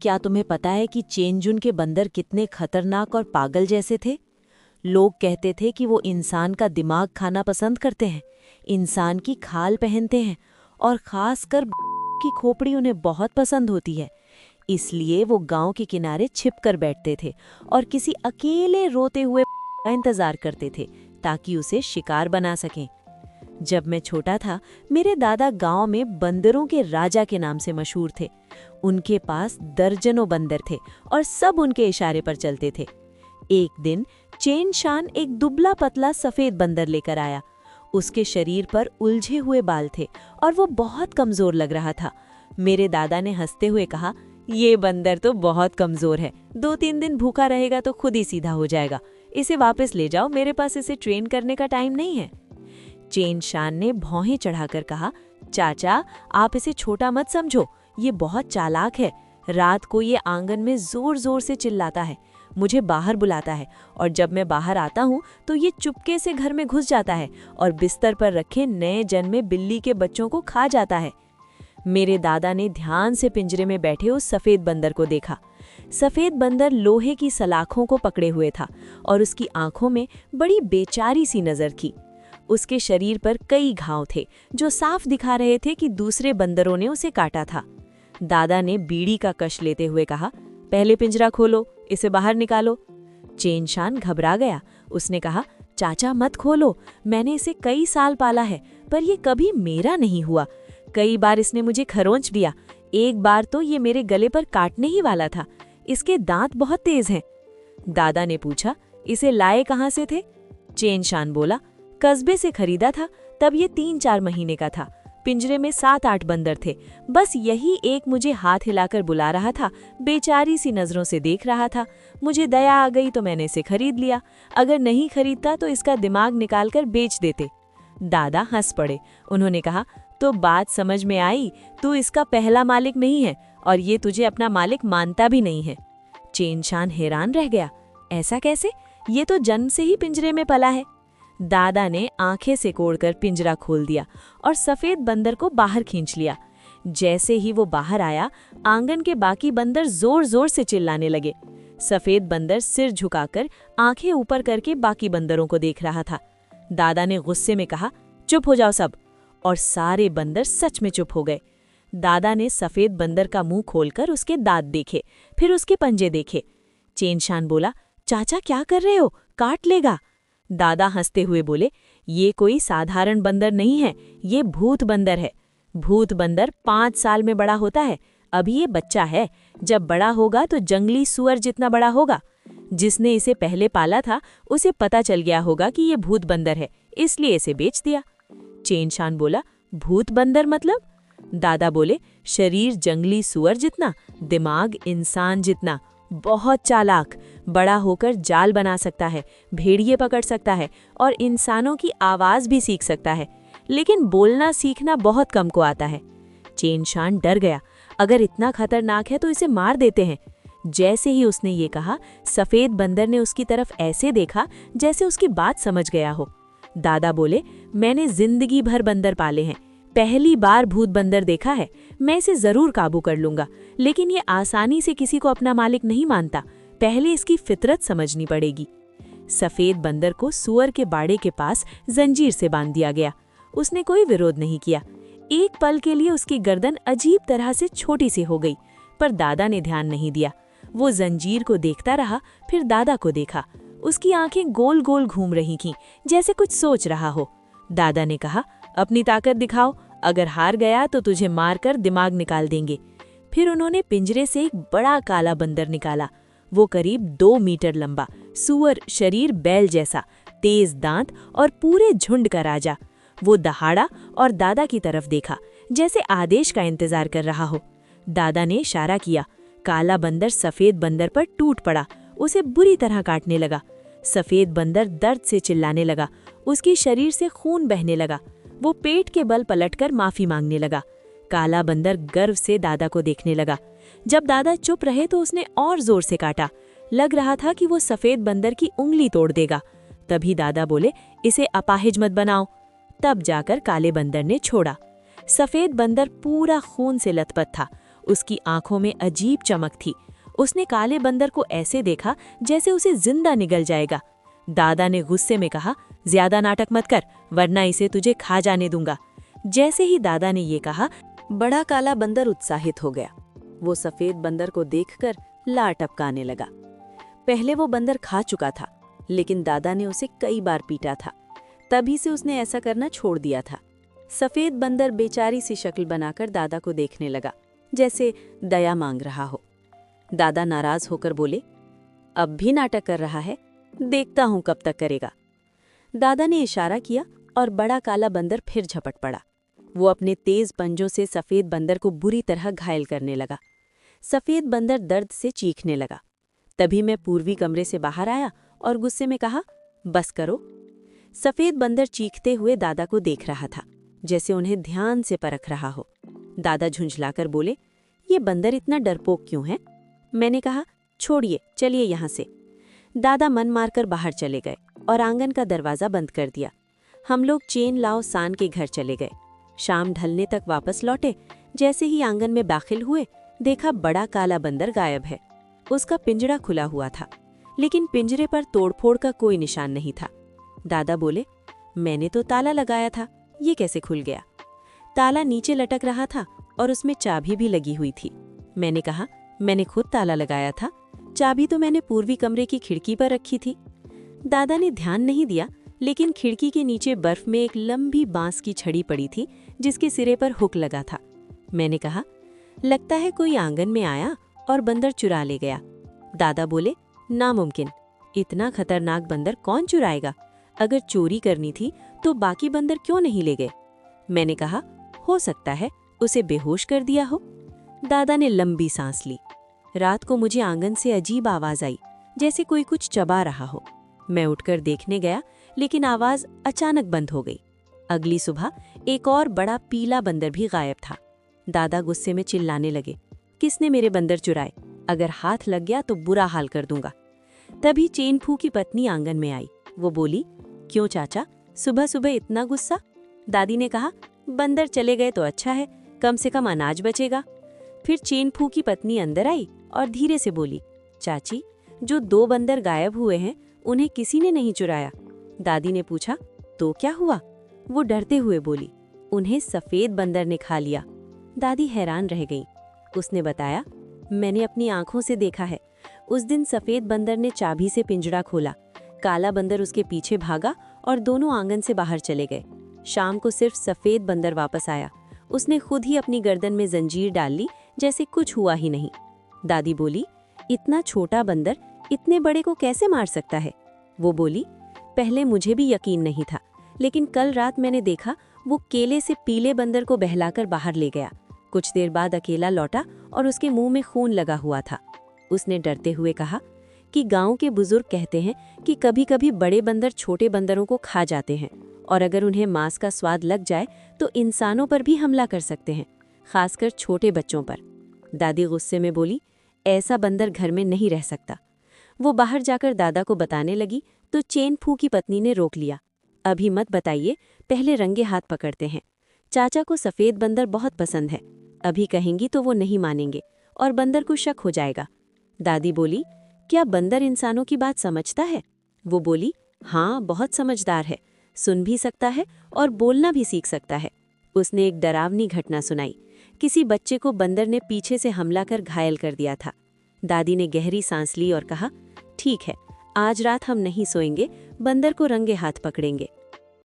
क्या तुम्हें पता है कि चेंजुन के बंदर कितने खतरनाक और पागल जैसे थे? लोग कहते थे कि वो इंसान का दिमाग खाना पसंद करते हैं, इंसान की खाल पहनते हैं और खासकर की खोपड़ी उन्हें बहुत पसंद होती है। इसलिए वो गांव के किनारे छिपकर बैठते थे और किसी अकेले रोते हुए का इंतजार करते थे ताकि उसे शिकार बना सकें। जब मैं छोटा था, मेरे दादा गांव में बंदरों के राजा के नाम से मशहूर थे। उनके पास दर्जनों बंदर थे और सब उनके इशारे पर चलते थे। एक दिन चेन शान एक दुबला पतला सफेद बंदर लेकर आया। उसके शरीर पर उलझे हुए बाल थे और वो बहुत कमजोर लग रहा था। मेरे दादा ने हंसते हुए कहा, ये बंदर तो बहुत कमजोर है, 2-3 दिन भूखा रहेगा तो खुद ही सीधा हो जाएगा। इसे वापस ले जाओ, मेरे पास इसे ट्रेन करने का टाइम नहीं है। चेन शान ने भौहें चढ़ाकर कहा, चाचा आप इसे छोटा मत समझो, ये बहुत चालाक है। रात को ये आंगन में जोर जोर से चिल्लाता है, मुझे बाहर बुलाता है और जब मैं बाहर आता हूँ तो ये चुपके से घर में घुस जाता है और बिस्तर पर रखे नए जन्मे बिल्ली के बच्चों को खा जाता है। मेरे दादा ने ध्यान से पिंजरे में बैठे उस सफेद बंदर को देखा। सफेद बंदर लोहे की सलाखों को पकड़े हुए था और उसकी आंखों में बड़ी बेचारी सी नजर थी। उसके शरीर पर कई घाव थे जो साफ दिखा रहे थे कि दूसरे बंदरों ने उसे काटा था। दादा ने बीड़ी का कश लेते हुए कहा, पहले पिंजरा खोलो, इसे बाहर निकालो। चेन शान घबरा गया। उसने कहा, चाचा मत खोलो, मैंने इसे कई साल पाला है पर यह कभी मेरा नहीं हुआ। कई बार इसने मुझे खरोंच दिया, एक बार तो ये मेरे गले पर काटने ही वाला था। इसके दांत बहुत तेज हैं। दादा ने पूछा, इसे लाए कहाँ से थे? चेन शान बोला, कस्बे से खरीदा था, तब ये 3-4 महीने का था। पिंजरे में 7-8 बंदर थे, बस यही एक मुझे हाथ हिलाकर बुला रहा था, बेचारी सी नजरों से देख रहा था। मुझे दया आ गई तो मैंने इसे खरीद लिया, अगर नहीं खरीदता तो इसका दिमाग निकालकर बेच देते। दादा हंस पड़े। उन्होंने कहा, तो बात समझ में आई, तू इसका पहला मालिक नहीं है और ये तुझे अपना मालिक मानता भी नहीं है। चेन शान हैरान रह गया, ऐसा कैसे? ये तो जन्म से ही पिंजरे में पला है। दादा ने आंखें सिकोड़कर पिंजरा खोल दिया और सफेद बंदर को बाहर खींच लिया। जैसे ही वो बाहर आया, आंगन के बाकी बंदर जोर जोर से चिल्लाने लगे। सफेद बंदर सिर झुकाकर आंखें ऊपर करके बाकी बंदरों को देख रहा था। दादा ने गुस्से में कहा, चुप हो जाओ सब, और सारे बंदर सच में चुप हो गए। दादा ने सफेद बंदर का मुंह खोलकर उसके दांत देखे, फिर उसके पंजे देखे। चेन शान बोला, चाचा क्या कर रहे हो, काट लेगा। दादा हंसते हुए बोले, ये कोई साधारण बंदर नहीं है, ये भूत बंदर है। भूत बंदर 5 साल में बड़ा होता है, अभी ये बच्चा है, जब बड़ा होगा तो जंगली सुअर जितना बड़ा होगा। जिसने इसे पहले पाला था उसे पता चल गया होगा कि ये भूत बंदर है, इसलिए इसे बेच दिया। चेन शान बोला, भूत बंदर मतलब? दादा बोले, शरीर जंगली सुअर जितना, दिमाग इंसान जितना, बहुत चालाक, बड़ा होकर जाल बना सकता है, भेड़िए पकड़ सकता है और इंसानों की आवाज भी सीख सकता है, लेकिन बोलना सीखना बहुत कम को आता है। चेन शान डर गया, अगर इतना खतरनाक है तो इसे मार देते हैं। जैसे ही उसने ये कहा, सफेद बंदर ने उसकी तरफ ऐसे देखा जैसे उसकी बात समझ गया हो। दादा बोले, मैंने जिंदगी भर बंदर पाले हैं, पहली बार भूत बंदर देखा है, मैं इसे जरूर काबू कर लूंगा, लेकिन ये आसानी से किसी को अपना मालिक नहीं मानता, पहले इसकी फितरत समझनी पड़ेगी। सफेद बंदर को सुअर के बाड़े के पास जंजीर से बांध दिया गया। उसने कोई विरोध नहीं किया। एक पल के लिए उसकी गर्दन अजीब तरह से छोटी सी हो गई, पर दादा ने ध्यान नहीं दिया। वो जंजीर को देखता रहा, फिर दादा को देखा। उसकी आंखें गोल गोल घूम रही थीं, जैसे कुछ सोच रहा हो। दादा ने कहा, अपनी ताकत दिखाओ, अगर हार गया तो तुझे मारकर दिमाग निकाल देंगे। फिर उन्होंने पिंजरे से एक बड़ा काला बंदर निकाला। वो करीब 2 मीटर लंबा, सुअर शरीर बैल जैसा, तेज दांत और पूरे झुंड का राजा। वो दहाड़ा और दादा की तरफ देखा, जैसे आदेश का इंतजार कर रहा हो। दादा ने इशारा किया। काला बंदर सफेद बंदर पर टूट पड़ा, उसे बुरी तरह काटने लगा। सफेद बंदर दर्द से चिल्लाने लगा, उसकी शरीर से खून बहने लगा। वो पेट के बल पलटकर माफी मांगने लगा। काला बंदर गर्व से दादा को देखने लगा। जब दादा चुप रहे तो उसने और जोर से काटा। लग रहा था कि वो सफेद बंदर की उंगली तोड़ देगा। तभी दादा बोले, इसे अपाहिज मत बनाओ। तब जाकर काले बंदर ने छोड़ा। सफेद बंदर पूरा खून से लथपथ था उसकी आंखों में अजीब चमक थी। उसने काले बंदर को ऐसे देखा जैसे उसे जिंदा निगल जाएगा। दादा ने गुस्से में कहा, ज्यादा नाटक मत कर, वरना इसे तुझे खा जाने दूंगा। जैसे ही दादा ने ये कहा, बड़ा काला बंदर उत्साहित हो गया। वो सफेद बंदर को देखकर लार टपकाने लगा। पहले वो बंदर खा चुका था, लेकिन दादा ने उसे कई बार पीटा था। तभी से उसने ऐसा करना छोड़ दिया था। सफेद बंदर बेचारी सी शक्ल बनाकर दादा को देखने लगा, जैसे दया मांग रहा हो। दादा नाराज होकर बोले, अब भी नाटक कर रहा है, देखता हूं कब तक करेगा। दादा ने इशारा किया और बड़ा काला बंदर फिर झपट पड़ा। वो अपने तेज पंजों से सफेद बंदर को बुरी तरह घायल करने लगा। सफेद बंदर दर्द से चीखने लगा। तभी मैं पूर्वी कमरे से बाहर आया और गुस्से में कहा, बस करो। सफेद बंदर चीखते हुए दादा को देख रहा था, जैसे उन्हें ध्यान से परख रहा हो। दादा झुंझलाकर बोले, ये बंदर इतना डरपोक क्यों है? मैंने कहा, छोड़िए, चलिए यहाँ से। दादा मन मारकर बाहर चले गए और आंगन का दरवाजा बंद कर दिया। हम लोग चेन लाओ सान के घर चले गए। शाम ढलने तक वापस लौटे। जैसे ही आंगन में दाखिल हुए, देखा बड़ा काला बंदर गायब है। उसका पिंजड़ा खुला हुआ था, लेकिन पिंजरे पर तोड़फोड़ का कोई निशान नहीं था। दादा बोले, मैंने तो ताला लगाया था, ये कैसे खुल गया? ताला नीचे लटक रहा था और उसमें चाबी भी लगी हुई थी। मैंने कहा, मैंने खुद ताला लगाया था, चाबी तो मैंने पूर्वी कमरे की खिड़की पर रखी थी। दादा ने ध्यान नहीं दिया, लेकिन खिड़की के नीचे बर्फ में एक लंबी बांस की छड़ी पड़ी थी, जिसके सिरे पर हुक लगा था। मैंने कहा, लगता है कोई आंगन में आया और बंदर चुरा ले गया। दादा बोले, नामुमकिन, इतना खतरनाक बंदर कौन चुराएगा? अगर चोरी करनी थी तो बाकी बंदर क्यों नहीं ले गए? मैंने कहा, हो सकता है उसे बेहोश कर दिया हो। दादा ने लंबी सांस ली। रात को मुझे आंगन से अजीब आवाज आई, जैसे कोई कुछ चबा रहा हो। मैं उठकर देखने गया, लेकिन आवाज अचानक बंद हो गई। अगली सुबह एक और बड़ा पीला बंदर भी गायब था। दादा गुस्से में चिल्लाने लगे, किसने मेरे बंदर चुराए? अगर हाथ लग गया तो बुरा हाल कर दूंगा। तभी चेन फू की पत्नी आंगन में आई। वो बोली, क्यों चाचा, सुबह सुबह इतना गुस्सा? दादी ने कहा, बंदर चले गए तो अच्छा है, कम से कम अनाज बचेगा। फिर चेन फू की पत्नी अंदर आई और धीरे से बोली, चाची, जो 2 बंदर गायब हुए हैं, उन्हें किसी ने नहीं चुराया। दादी ने पूछा, तो क्या हुआ? वो डरते हुए बोली, उन्हें सफेद बंदर ने खा लिया। दादी हैरान रह गई। उसने बताया, मैंने अपनी आंखों से देखा है। उस दिन सफेद बंदर ने चाबी से पिंजड़ा खोला, काला बंदर उसके पीछे भागा और दोनों आंगन से बाहर चले गए। शाम को सिर्फ सफेद बंदर वापस आया। उसने खुद ही अपनी गर्दन में जंजीर डाल ली, जैसे कुछ हुआ ही नहीं। दादी बोली, इतना छोटा बंदर इतने बड़े को कैसे मार सकता है? वो बोली, पहले मुझे भी यकीन नहीं था, लेकिन कल रात मैंने देखा वो केले से पीले बंदर को बहलाकर बाहर ले गया। कुछ देर बाद अकेला लौटा और उसके मुंह में खून लगा हुआ था। उसने डरते हुए कहा कि गांव के बुजुर्ग कहते हैं कि कभी कभी बड़े बंदर छोटे बंदरों को खा जाते हैं, और अगर उन्हें मांस का स्वाद लग जाए तो इंसानों पर भी हमला कर सकते हैं, खासकर छोटे बच्चों पर। दादी गुस्से में बोली, ऐसा बंदर घर में नहीं रह सकता। वो बाहर जाकर दादा को बताने लगी तो चेन फू की पत्नी ने रोक लिया। अभी मत बताइए, पहले रंगे हाथ पकड़ते हैं। चाचा को सफेद बंदर बहुत पसंद है, अभी कहेंगी तो वो नहीं मानेंगे और बंदर को शक हो जाएगा। दादी बोली, क्या बंदर इंसानों की बात समझता है? वो बोली, हाँ, बहुत समझदार है, सुन भी सकता है और बोलना भी सीख सकता है। उसने एक डरावनी घटना सुनाई। किसी बच्चे को बंदर ने पीछे से हमला कर घायल कर दिया था। दादी ने गहरी सांस ली और कहा, ठीक है, आज रात हम नहीं सोएंगे, बंदर को रंगे हाथ पकड़ेंगे।